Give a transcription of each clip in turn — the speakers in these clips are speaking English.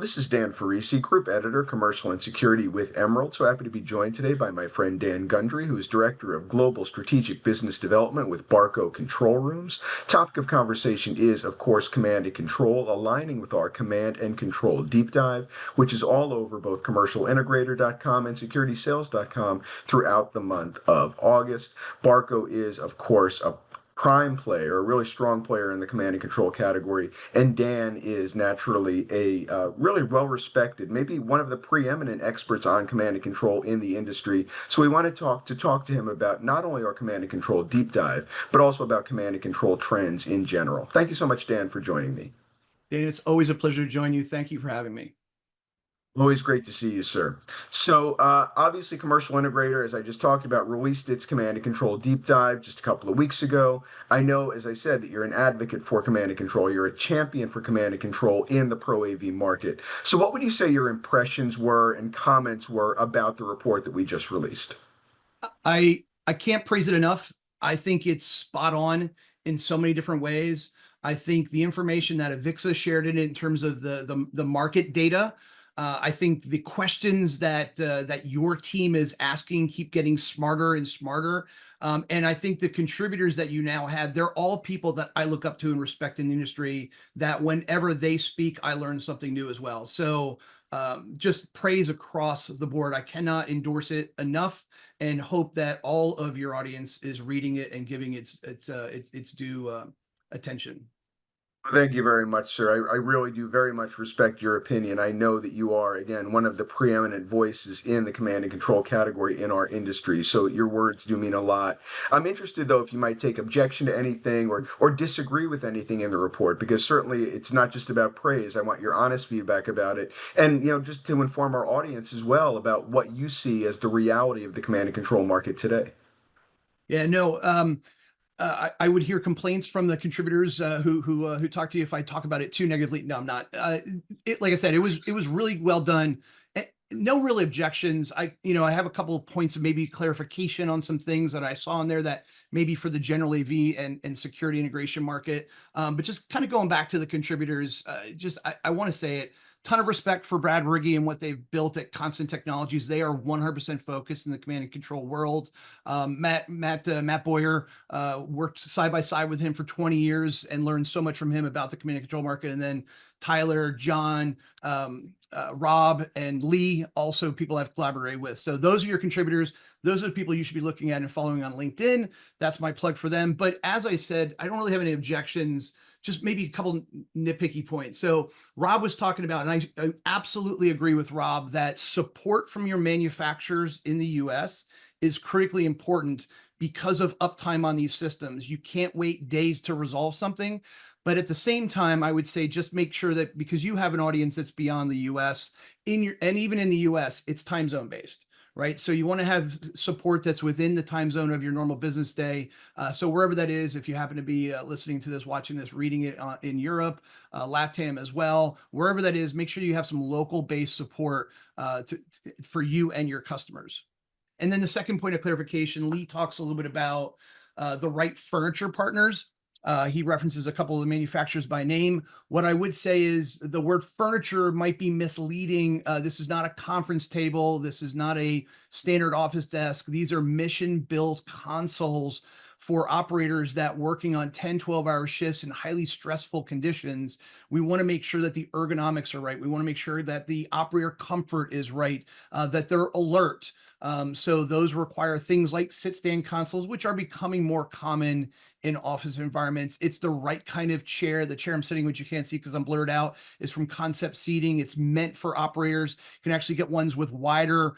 This is Dan Farisi, Group Editor, Commercial and Security with Emerald. So happy to be joined today by my friend Dan Gundry, who is Director of Global Strategic Business Development with Barco Control Rooms. Topic of conversation is, of course, command and control, aligning with our command and control deep dive, which is all over both commercialintegrator.com and securitysales.com throughout the month of August. Barco is, of course, a prime player, a really strong player in the command and control category, and Dan is naturally a really well-respected, maybe one of the preeminent experts on command and control in the industry. So we wanted to talk to him about not only our command and control deep dive, but also about command and control trends in general. Thank you so much, Dan, for joining me. Dan, it's always a pleasure to join you. Thank you for having me. Always great to see you, sir. So, obviously, Commercial Integrator, as I just talked about, released its command and control deep dive just a couple of weeks ago. I know, as I said, that you're an advocate for command and control. You're a champion for command and control in the Pro AV market. So, what would you say your impressions were and comments were about the report that we just released? I can't praise it enough. I think it's spot on in so many different ways. I think the information that Avixa shared in terms of the market data. I think the questions that your team is asking keep getting smarter and smarter. And I think the contributors that you now have, they're all people that I look up to and respect in the industry, that whenever they speak, I learn something new as well. So just praise across the board. I cannot endorse it enough, and hope that all of your audience is reading it and giving its due attention. Thank you very much, sir. I really do very much respect your opinion. I know that you are, again, one of the preeminent voices in the command and control category in our industry. So your words do mean a lot. I'm interested, though, if you might take objection to anything or disagree with anything in the report, because certainly it's not just about praise. I want your honest feedback about it. And, just to inform our audience as well about what you see as the reality of the command and control market today. Yeah, no. I would hear complaints from the contributors who talk to you if I talk about it too negatively. No, I'm not. Like I said, it was really well done. No real objections. I have a couple of points of maybe clarification on some things that I saw in there that maybe for the general AV and security integration market. But just kind of going back to the contributors, I want to say it. Ton of respect for Brad Riggy and what they've built at Constant Technologies. They are 100% focused in the command and control world. Matt Boyer worked side by side with him for 20 years and learned so much from him about the command and control market. And then Tyler, John, Rob, and Lee, also people I've collaborated with. So those are your contributors. Those are the people you should be looking at and following on LinkedIn. That's my plug for them. But as I said, I don't really have any objections. Just maybe a couple nitpicky points. So Rob was talking about, and I absolutely agree with Rob, that support from your manufacturers in the US is critically important because of uptime on these systems. You can't wait days to resolve something. But at the same time, I would say just make sure that, because you have an audience that's beyond the US, and even in the US, it's time zone based. Right. So you want to have support that's within the time zone of your normal business day. So wherever that is, if you happen to be listening to this, watching this, reading it in Europe, LATAM as well, wherever that is, make sure you have some local based support for you and your customers. And then the second point of clarification, Lee talks a little bit about the right furniture partners. He references a couple of the manufacturers by name. What I would say is the word furniture might be misleading. This is not a conference table. This is not a standard office desk. These are mission-built consoles for operators that working on 10, 12-hour shifts in highly stressful conditions. We want to make sure that the ergonomics are right. We want to make sure that the operator comfort is right, that they're alert. So those require things like sit-stand consoles, which are becoming more common in office environments. It's the right kind of chair. The chair I'm sitting, which you can't see because I'm blurred out, is from Concept Seating. It's meant for operators. You can actually get ones with wider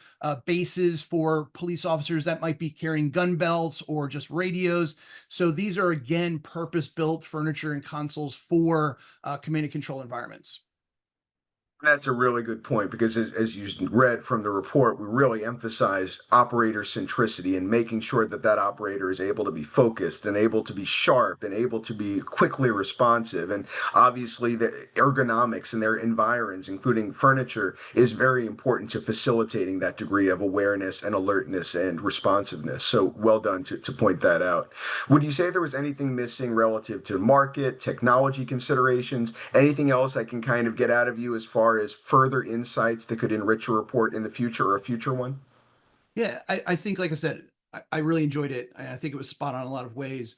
bases for police officers that might be carrying gun belts or just radios. So these are, again, purpose-built furniture and consoles for command and control environments. That's a really good point because, as you read from the report, we really emphasize operator centricity and making sure that that operator is able to be focused and able to be sharp and able to be quickly responsive. And obviously, the ergonomics in their environs, including furniture, is very important to facilitating that degree of awareness and alertness and responsiveness. So well done to point that out. Would you say there was anything missing relative to market, technology considerations, anything else I can kind of get out of you as far far as further insights that could enrich a report in the future or a future one? Yeah, I think, like I said, I really enjoyed it. I think it was spot on in a lot of ways.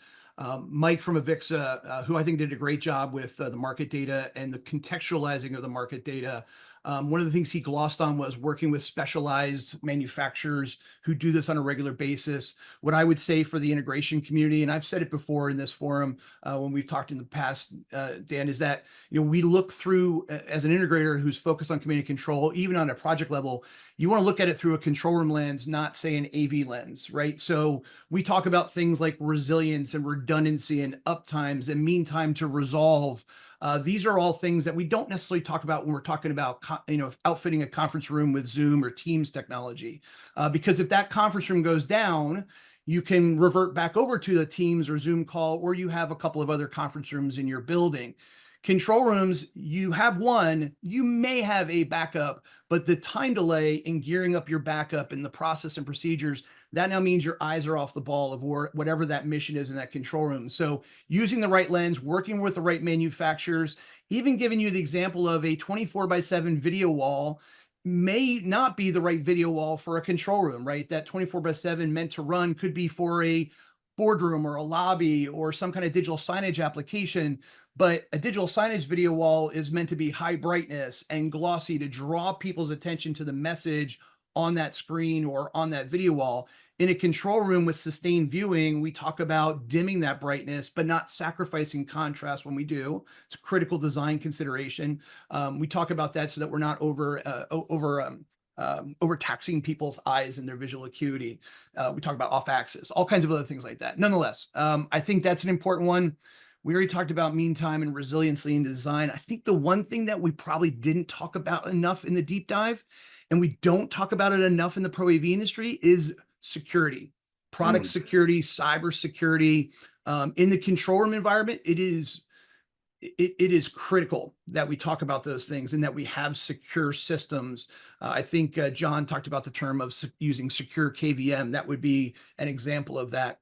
Mike from Avixa, who I think did a great job with the market data and the contextualizing of the market data. One of the things he glossed on was working with specialized manufacturers who do this on a regular basis. What I would say for the integration community, and I've said it before in this forum when we've talked in the past, Dan, is that we look through as an integrator who's focused on command and control, even on a project level. You want to look at it through a control room lens, not say an AV lens, right? So we talk about things like resilience and redundancy and uptimes and mean time to resolve. These are all things that we don't necessarily talk about when we're talking about outfitting a conference room with Zoom or Teams technology, because if that conference room goes down, you can revert back over to the Teams or Zoom call, or you have a couple of other conference rooms in your building. Control rooms, you have one, you may have a backup, but the time delay in gearing up your backup and the process and procedures, that now means your eyes are off the ball of whatever that mission is in that control room. So using the right lens, working with the right manufacturers, even giving you the example of a 24/7 video wall may not be the right video wall for a control room, right? That 24/7 meant to run could be for a boardroom or a lobby or some kind of digital signage application. But a digital signage video wall is meant to be high brightness and glossy to draw people's attention to the message on that screen or on that video wall. In a control room with sustained viewing, we talk about dimming that brightness, but not sacrificing contrast when we do. It's a critical design consideration. We talk about that so that we're not overtaxing people's eyes and their visual acuity. We talk about off axis, all kinds of other things like that. Nonetheless, I think that's an important one. We already talked about mean time and resiliency in design. I think the one thing that we probably didn't talk about enough in the deep dive, and we don't talk about it enough in the pro AV industry, is security, product security, cyber security. In the control room environment, it is critical that we talk about those things and that we have secure systems. I think John talked about the term of using secure KVM. That would be an example of that.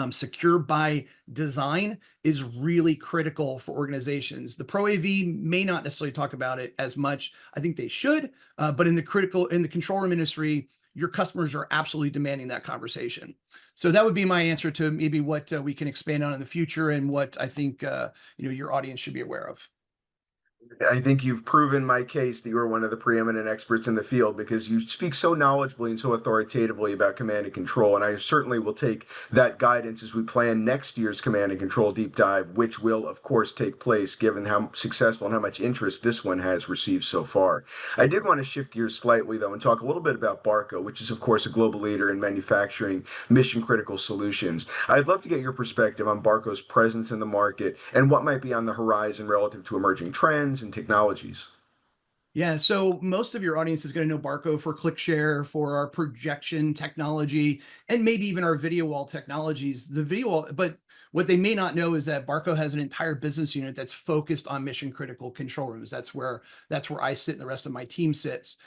Secure by design is really critical for organizations. The pro AV may not necessarily talk about it as much. I think they should, but in the control room industry, your customers are absolutely demanding that conversation. So that would be my answer to maybe what we can expand on in the future and what I think your audience should be aware of. I think you've proven my case that you're one of the preeminent experts in the field because you speak so knowledgeably and so authoritatively about command and control. And I certainly will take that guidance as we plan next year's command and control deep dive, which will, of course, take place given how successful and how much interest this one has received so far. I did want to shift gears slightly, though, and talk a little bit about Barco, which is, of course, a global leader in manufacturing mission critical solutions. I'd love to get your perspective on Barco's presence in the market and what might be on the horizon relative to emerging trends and technologies. Yeah, so most of your audience is going to know Barco for ClickShare, for our projection technology, and maybe even our video wall technologies. The video wall, but what they may not know is that Barco has an entire business unit that's focused on mission critical control rooms. That's where I sit and the rest of my team sits.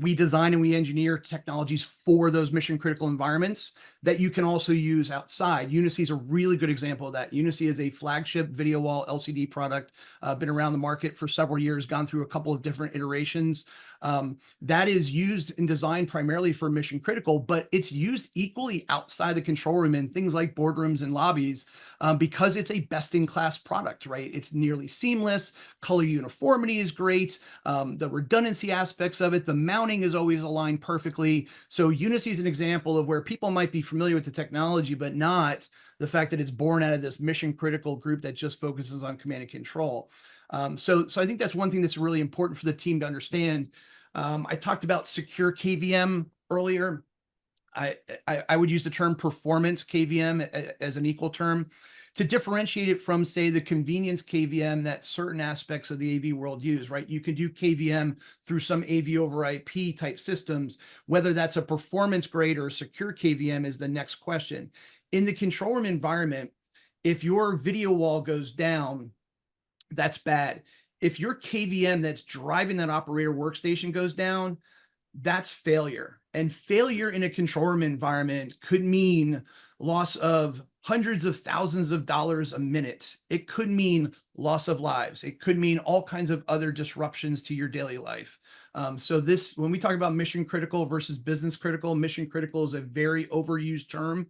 We design and we engineer technologies for those mission critical environments that you can also use outside. Unicy is a really good example of that. Unicy is a flagship video wall LCD product, been around the market for several years, gone through a couple of different iterations. That is used and designed primarily for mission critical, but it's used equally outside the control room in things like boardrooms and lobbies because it's a best-in-class product, right? It's nearly seamless. Color uniformity is great. The redundancy aspects of it, the mounting is always aligned perfectly. So Unicy is an example of where people might be familiar with the technology, but not the fact that it's born out of this mission critical group that just focuses on command and control. So I think that's one thing that's really important for the team to understand. I talked about secure KVM earlier. I would use the term performance KVM as an equal term to differentiate it from, say, the convenience KVM that certain aspects of the AV world use, right? You can do KVM through some AV over IP type systems. Whether that's a performance grade or a secure KVM is the next question. In the control room environment, if your video wall goes down, that's bad. If your KVM that's driving that operator workstation goes down, that's failure. And failure in a control room environment could mean loss of hundreds of thousands of dollars a minute. It could mean loss of lives. It could mean all kinds of other disruptions to your daily life. So this, when we talk about mission critical versus business critical, mission critical is a very overused term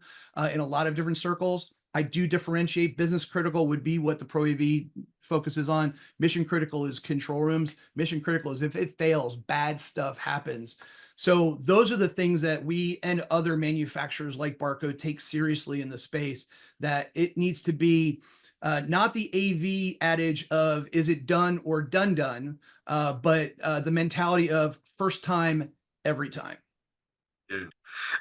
in a lot of different circles. I do differentiate. Business critical would be what the Pro AV focuses on. Mission critical is control rooms. Mission critical is if it fails, bad stuff happens. So those are the things that we and other manufacturers like Barco take seriously in the space, that it needs to be not the AV adage of is it done or done, but the mentality of first time, every time. Yeah.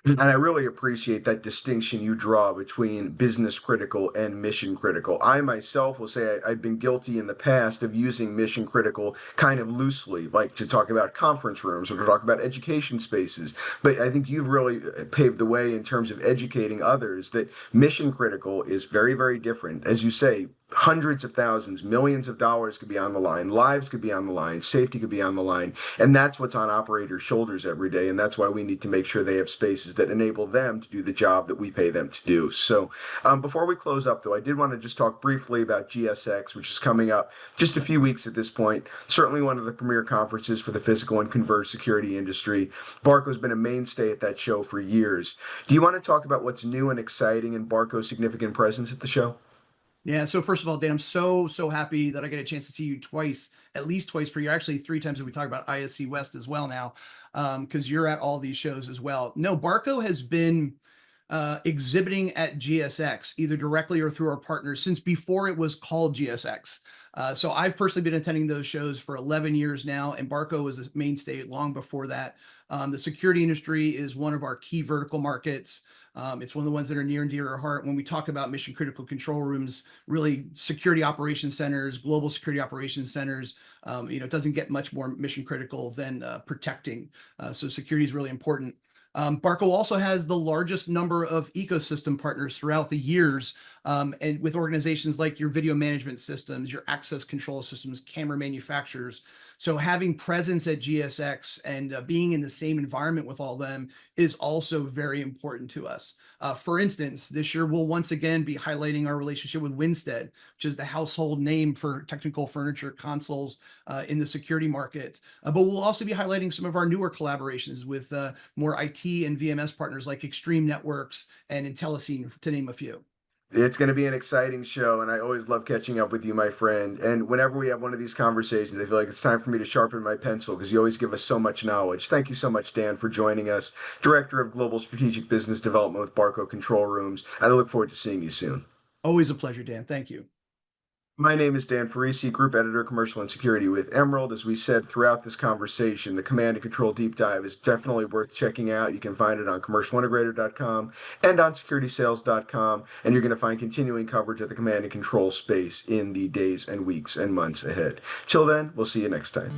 And I really appreciate that distinction you draw between business critical and mission critical. I myself will say I've been guilty in the past of using mission critical kind of loosely, like to talk about conference rooms or to talk about education spaces. But I think you've really paved the way in terms of educating others that mission critical is very, very different. As you say, hundreds of thousands, millions of dollars could be on the line, lives could be on the line, safety could be on the line. And that's what's on operators' shoulders every day. And that's why we need to make sure they have spaces that enable them to do the job that we pay them to do. So before we close up, though, I did want to just talk briefly about GSX, which is coming up just a few weeks at this point. Certainly one of the premier conferences for the physical and converged security industry. Barco's been a mainstay at that show for years. Do you want to talk about what's new and exciting in Barco's significant presence at the show? Yeah. So first of all, Dan, I'm so happy that I get a chance to see you twice, at least twice per year. Actually, three times if we talk about ISC West as well now, because you're at all these shows as well. No, Barco has been exhibiting at GSX either directly or through our partners since before it was called GSX. So I've personally been attending those shows for 11 years now, and Barco was a mainstay long before that. The security industry is one of our key vertical markets. It's one of the ones that are near and dear to our heart when we talk about mission critical control rooms, really security operations centers, global security operations centers. It doesn't get much more mission critical than protecting. So security is really important. Barco also has the largest number of ecosystem partners throughout the years, and with organizations like your video management systems, your access control systems, camera manufacturers. So having presence at GSX and being in the same environment with all them is also very important to us. For instance, this year we'll once again be highlighting our relationship with Winstead, which is the household name for technical furniture consoles in the security market. But we'll also be highlighting some of our newer collaborations with more IT and VMS partners like Extreme Networks and Intelliscene, to name a few. It's going to be an exciting show, and I always love catching up with you, my friend. And whenever we have one of these conversations, I feel like it's time for me to sharpen my pencil because you always give us so much knowledge. Thank you so much, Dan, for joining us, Director of Global Strategic Business Development with Barco Control Rooms. I look forward to seeing you soon. Always a pleasure, Dan. Thank you. My name is Dan Farisi, Group Editor, Commercial and Security with Emerald. As we said throughout this conversation, the Command and Control Deep Dive is definitely worth checking out. You can find it on commercialintegrator.com and on securitysales.com, and you're going to find continuing coverage of the Command and Control space in the days and weeks and months ahead. Till then, we'll see you next time.